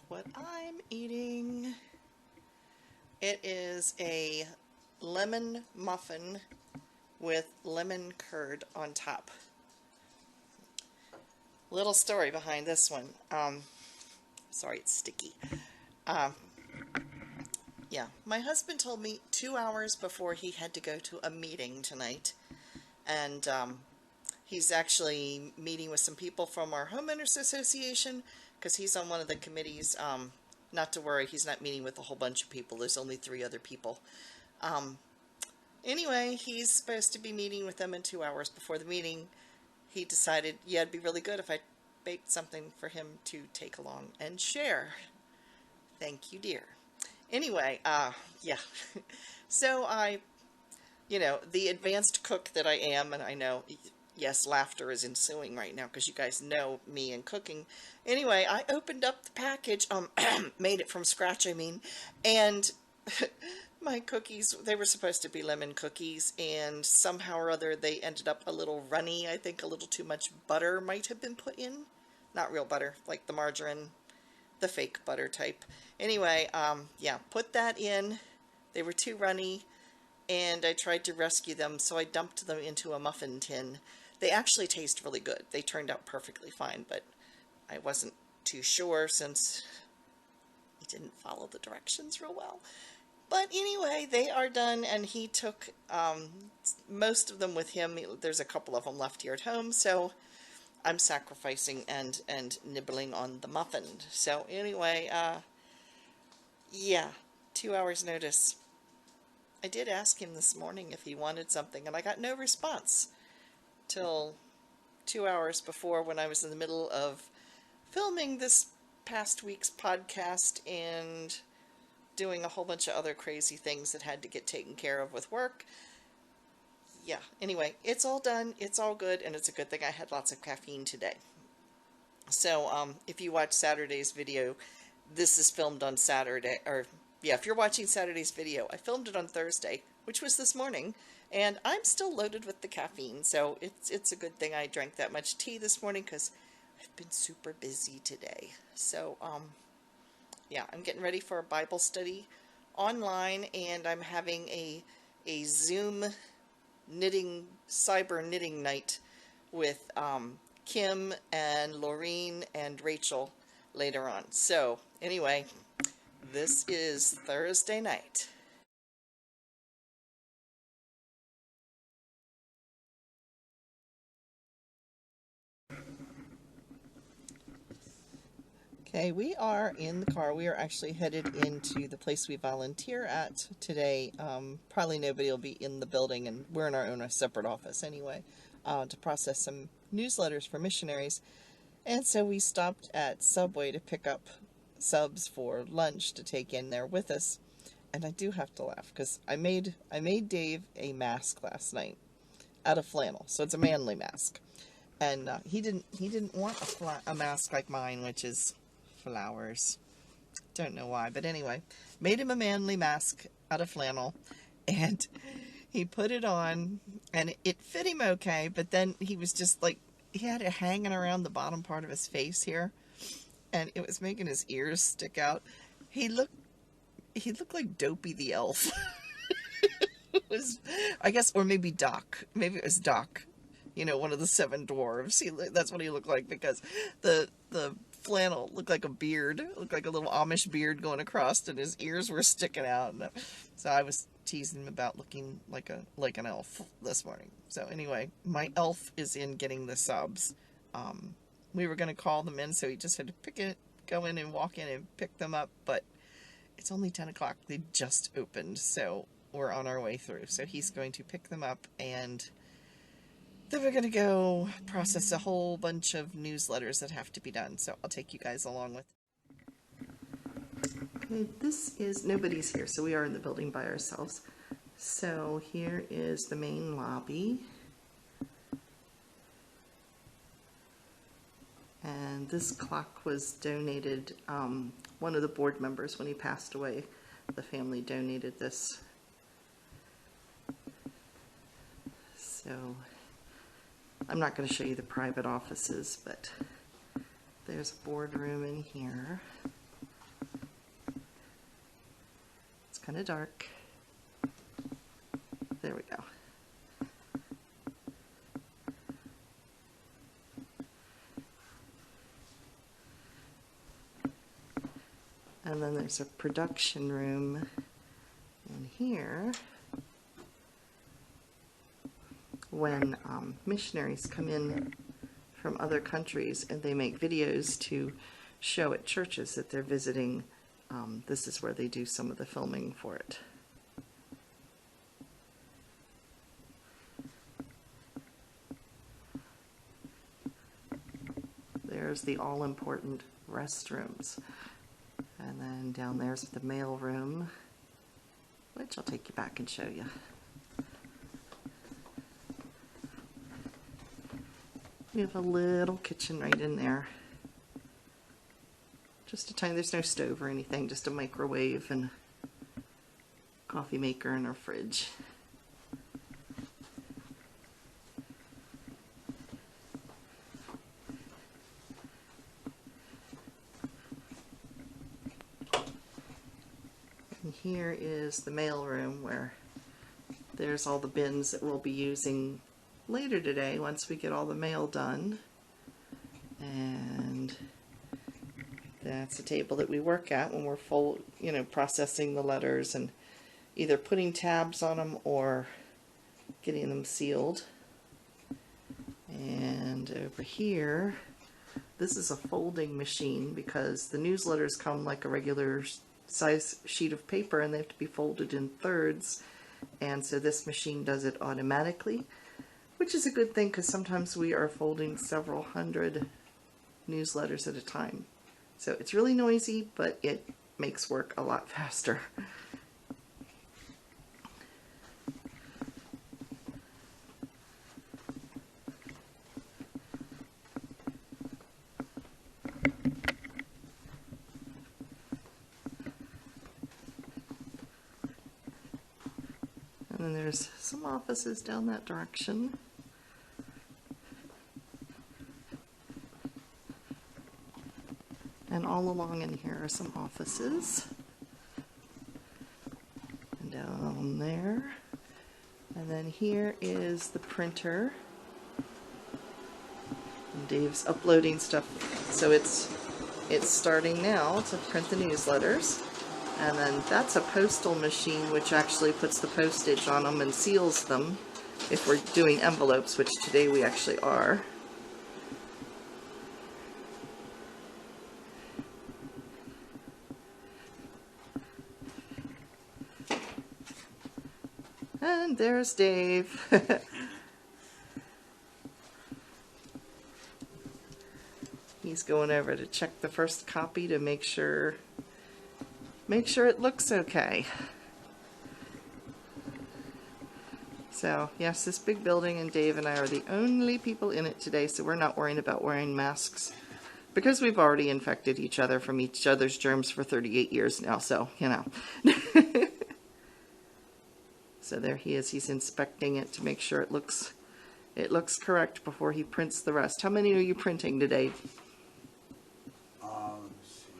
what I'm eating. It is a lemon muffin with lemon curd on top. Little story behind this one. Sorry, it's sticky. Yeah, my husband told me 2 hours before he had to go to a meeting tonight, and he's actually meeting with some people from our homeowners association because he's on one of the committees. Not to worry, he's not meeting with a whole bunch of people. There's only 3 other people. Anyway, he's supposed to be meeting with them in 2 hours before the meeting. He decided, yeah, it'd be really good if I baked something for him to take along and share. Thank you, dear. Anyway, yeah. So the advanced cook that I am, and I know, yes, laughter is ensuing right now because you guys know me and cooking. Anyway, I opened up the package, made it from scratch, I mean, and my cookies, they were supposed to be lemon cookies, and somehow or other they ended up a little runny. I think a little too much butter might have been put in. Not real butter, like the margarine, the fake butter type. Anyway, yeah, put that in. They were too runny, and I tried to rescue them, so I dumped them into a muffin tin. They actually taste really good. They turned out perfectly fine, but I wasn't too sure since he didn't follow the directions real well. But anyway, they are done, and he took most of them with him. There's a couple of them left here at home, so I'm sacrificing and nibbling on the muffin. So anyway, yeah, 2 hours notice. I did ask him this morning if he wanted something, and I got no response till 2 hours before, when I was in the middle of filming this past week's podcast and doing a whole bunch of other crazy things that had to get taken care of with work. Yeah, anyway, it's all done, it's all good, and it's a good thing I had lots of caffeine today. So, if you watch Saturday's video, this is filmed on Saturday, or yeah, if you're watching Saturday's video, I filmed it on Thursday, which was this morning, and I'm still loaded with the caffeine, so it's a good thing I drank that much tea this morning, because I've been super busy today. So, yeah, I'm getting ready for a Bible study online, and I'm having a Zoom cyber knitting night with Kim and Laureen and Rachel later on. So anyway, this is Thursday night. Okay, we are in the car. We are actually headed into the place we volunteer at today. Probably nobody will be in the building, and we're in our own separate office anyway, to process some newsletters for missionaries. And so we stopped at Subway to pick up subs for lunch to take in there with us. And I do have to laugh because I made Dave a mask last night out of flannel, so it's a manly mask. And he didn't want a mask like mine, which is flowers. Don't know why, but anyway, made him a manly mask out of flannel, and he put it on, and it fit him okay, but then he was just like, he had it hanging around the bottom part of his face here, and it was making his ears stick out. He looked like Dopey the elf. It was, I guess, or maybe Doc. Maybe it was Doc. One of the 7 dwarves. That's what he looked like, because the flannel looked like a beard. It looked like a little Amish beard going across, and his ears were sticking out. So I was teasing him about looking like an elf this morning. So anyway, my elf is in getting the subs. We were going to call them in, so he just had to go in and walk in and pick them up, but it's only 10 o'clock. They just opened, so we're on our way through. So he's going to pick them up, and then we're going to go process a whole bunch of newsletters that have to be done. So I'll take you guys along with. Okay, nobody's here, so we are in the building by ourselves. So here is the main lobby. And this clock was donated, one of the board members, when he passed away, the family donated this. So I'm not going to show you the private offices, but there's a boardroom in here. kind of dark. There we go. And then there's a production room in here when missionaries come in from other countries and they make videos to show at churches that they're visiting. This is where they do some of the filming for it. There's the all-important restrooms. And then down there's the mail room, which I'll take you back and show you. We have a little kitchen right in there. Just a tiny, there's no stove or anything, just a microwave and coffee maker and our fridge. And here is the mail room where there's all the bins that we'll be using later today once we get all the mail done. And that's the table that we work at when we're processing the letters and either putting tabs on them or getting them sealed. And over here, this is a folding machine because the newsletters come like a regular size sheet of paper and they have to be folded in thirds. And so this machine does it automatically, which is a good thing because sometimes we are folding several hundred newsletters at a time. So it's really noisy, but it makes work a lot faster. And then there's some offices down that direction. And all along in here are some offices. And down there. And then here is the printer. And Dave's uploading stuff. So it's starting now to print the newsletters. And then that's a postal machine which actually puts the postage on them and seals them if we're doing envelopes, which today we actually are. And there's Dave. He's going over to check the first copy to make sure it looks okay. So yes, this big building, and Dave and I are the only people in it today, so we're not worrying about wearing masks because we've already infected each other from each other's germs for 38 years now, so you know. So there he is, he's inspecting it to make sure it looks correct before he prints the rest. How many are you printing today? Let's see.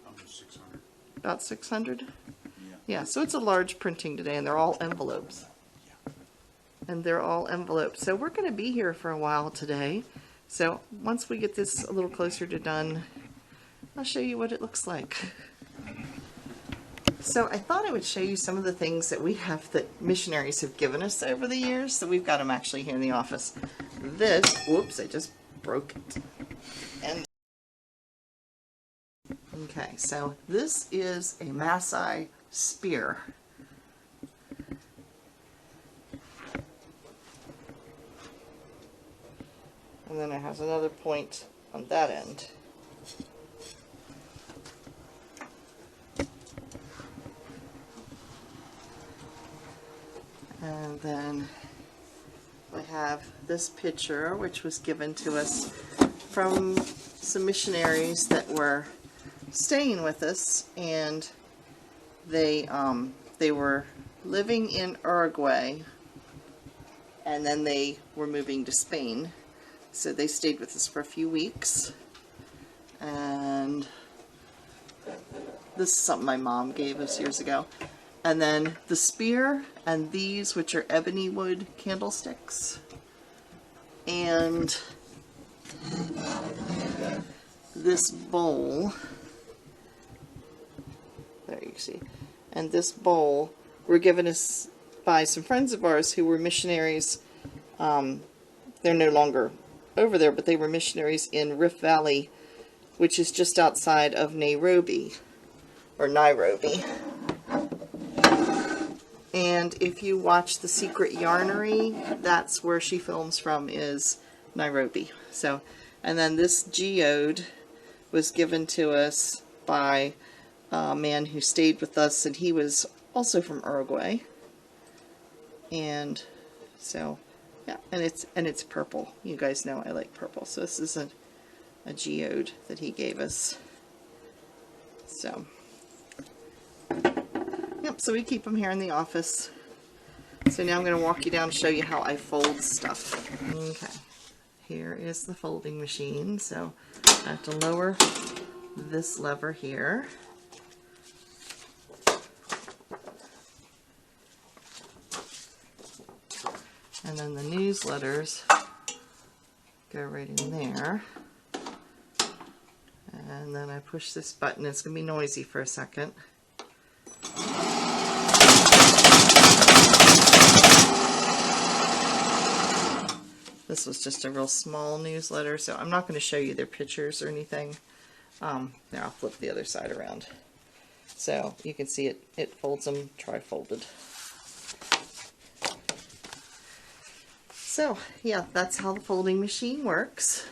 Almost 600. About 600? Yeah. Yeah, so it's a large printing today, and they're all envelopes. Yeah. And they're all envelopes. So we're going to be here for a while today. So once we get this a little closer to done, I'll show you what it looks like. So I thought I would show you some of the things that we have that missionaries have given us over the years. So we've got them actually here in the office. This, whoops, I just broke it. And okay, so this is a Maasai spear. And then it has another point on that end. And then we have this picture, which was given to us from some missionaries that were staying with us, and they were living in Uruguay, and then they were moving to Spain. So they stayed with us for a few weeks. And this is something my mom gave us years ago. And then the spear and these, which are ebony wood candlesticks. And this bowl, there you see, and this bowl were given us by some friends of ours who were missionaries. They're no longer over there, but they were missionaries in Rift Valley, which is just outside of Nairobi, or Nairobi. And if you watch The Secret Yarnery, that's where she films from, is Nairobi. So, and then this geode was given to us by a man who stayed with us, and he was also from Uruguay. And so, yeah, and it's purple. You guys know I like purple. So this is a geode that he gave us. So, yep, so we keep them here in the office. So now I'm going to walk you down to show you how I fold stuff. Okay, here is the folding machine. So I have to lower this lever here. And then the newsletters go right in there. And then I push this button. It's going to be noisy for a second. This was just a real small newsletter, so I'm not going to show you their pictures or anything. Now I'll flip the other side around. So you can see it folds them tri-folded. So yeah, that's how the folding machine works.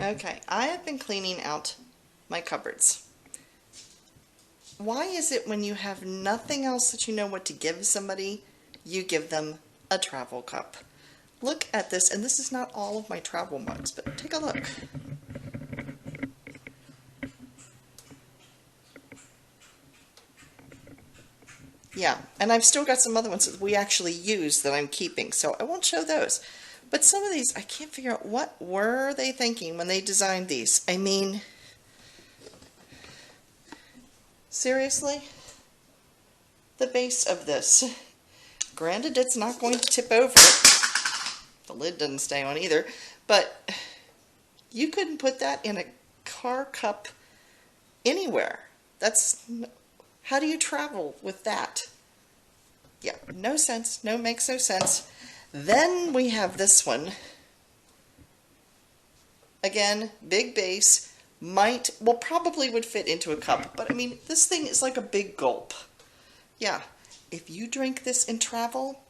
Okay, I have been cleaning out my cupboards. Why is it when you have nothing else that you know what to give somebody, you give them a travel cup? Look at this, and this is not all of my travel mugs, but take a look. Yeah, and I've still got some other ones that we actually use that I'm keeping, so I won't show those. But some of these, I can't figure out what were they thinking when they designed these. I mean, seriously? The base of this. Granted, it's not going to tip over. The lid doesn't stay on either. But you couldn't put that in a car cup anywhere. How do you travel with that? Yeah, no sense. No, makes no sense. Then we have this one. Again, big base, probably would fit into a cup, but I mean, this thing is like a big gulp. Yeah, if you drink this in travel,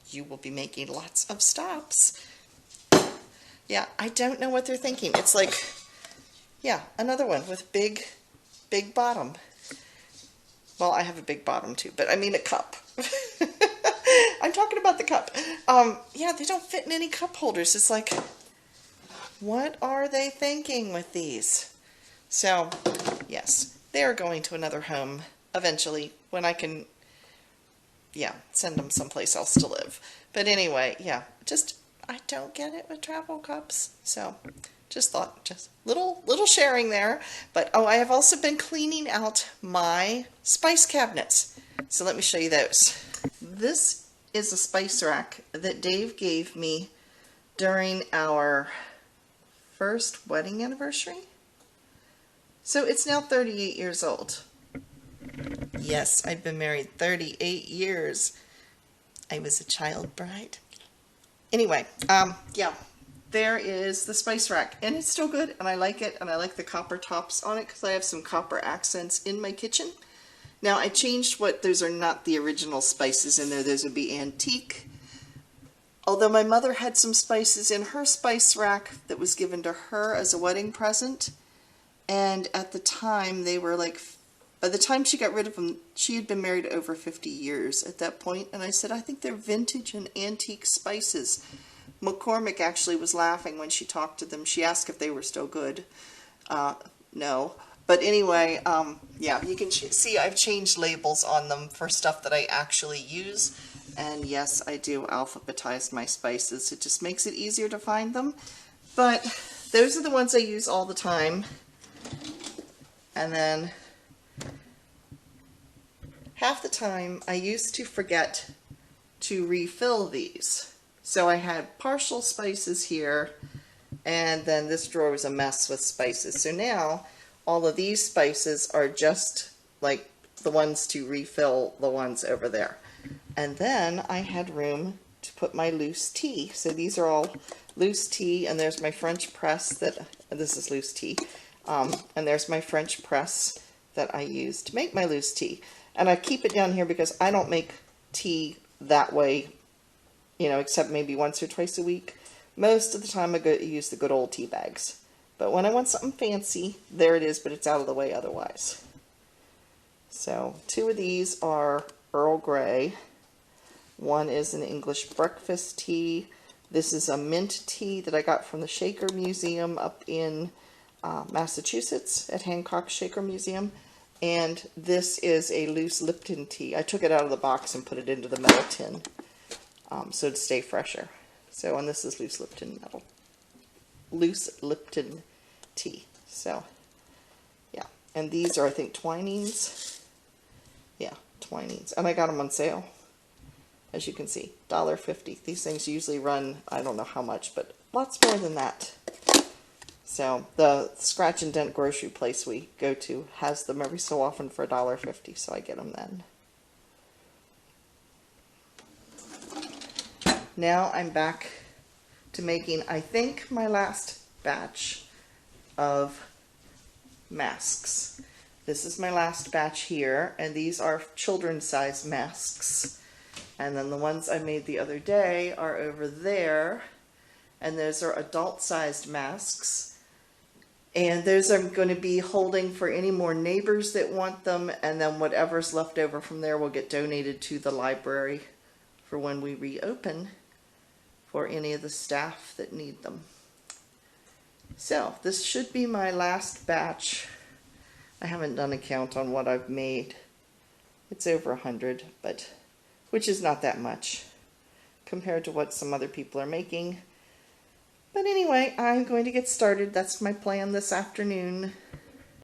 you will be making lots of stops. Yeah, I don't know what they're thinking. It's like, yeah, another one with big bottom. Well, I have a big bottom too, but I mean a cup. I'm talking about the cup. Yeah, they don't fit in any cup holders. It's like, what are they thinking with these? So, yes, they are going to another home eventually when I can, yeah, send them someplace else to live. But anyway, yeah, I don't get it with travel cups. So, just little sharing there. But oh, I have also been cleaning out my spice cabinets. So let me show you those. This is a spice rack that Dave gave me during our first wedding anniversary. So it's now 38 years old. Yes, I've been married 38 years. I was a child bride. Anyway, yeah, there is the spice rack, and it's still good, and I like it, and I like the copper tops on it because I have some copper accents in my kitchen. Now, I changed those are not the original spices in there. Those would be antique. Although my mother had some spices in her spice rack that was given to her as a wedding present, and at the time they were like, by the time she got rid of them, she had been married over 50 years at that point, and I said, I think they're vintage and antique spices. McCormick actually was laughing when she talked to them. She asked if they were still good. No. But anyway, yeah, you can see I've changed labels on them for stuff that I actually use. And yes, I do alphabetize my spices. It just makes it easier to find them. But those are the ones I use all the time. And then half the time I used to forget to refill these. So I had partial spices here, and then this drawer was a mess with spices. So now all of these spices are just like the ones to refill the ones over there. And then I had room to put my loose tea. So these are all loose tea, and there's my French press this is loose tea. And there's my French press that I use to make my loose tea. And I keep it down here because I don't make tea that way, you know, except maybe once or twice a week. Most of the time I use the good old tea bags. But when I want something fancy, there it is, but it's out of the way otherwise. So 2 of these are Earl Grey. One is an English breakfast tea. This is a mint tea that I got from the Shaker Museum up in Massachusetts at Hancock Shaker Museum. And this is a loose Lipton tea. I took it out of the box and put it into the metal tin so it'd stay fresher. So, and this is loose Lipton tea. So, yeah. And these are, I think, Twinings. Yeah, Twinings. And I got them on sale, as you can see, $1.50. These things usually run, I don't know how much, but lots more than that. So the scratch and dent grocery place we go to has them every so often for $1.50, so I get them then. Now I'm back to making, I think, my last batch of masks. This is my last batch here, and these are children's size masks. And then the ones I made the other day are over there, and those are adult sized masks. And those I'm going to be holding for any more neighbors that want them, and then whatever's left over from there will get donated to the library for when we reopen for any of the staff that need them. So this should be my last batch. I haven't done a count on what I've made. It's over 100, but which is not that much compared to what some other people are making. But anyway, I'm going to get started. That's my plan this afternoon.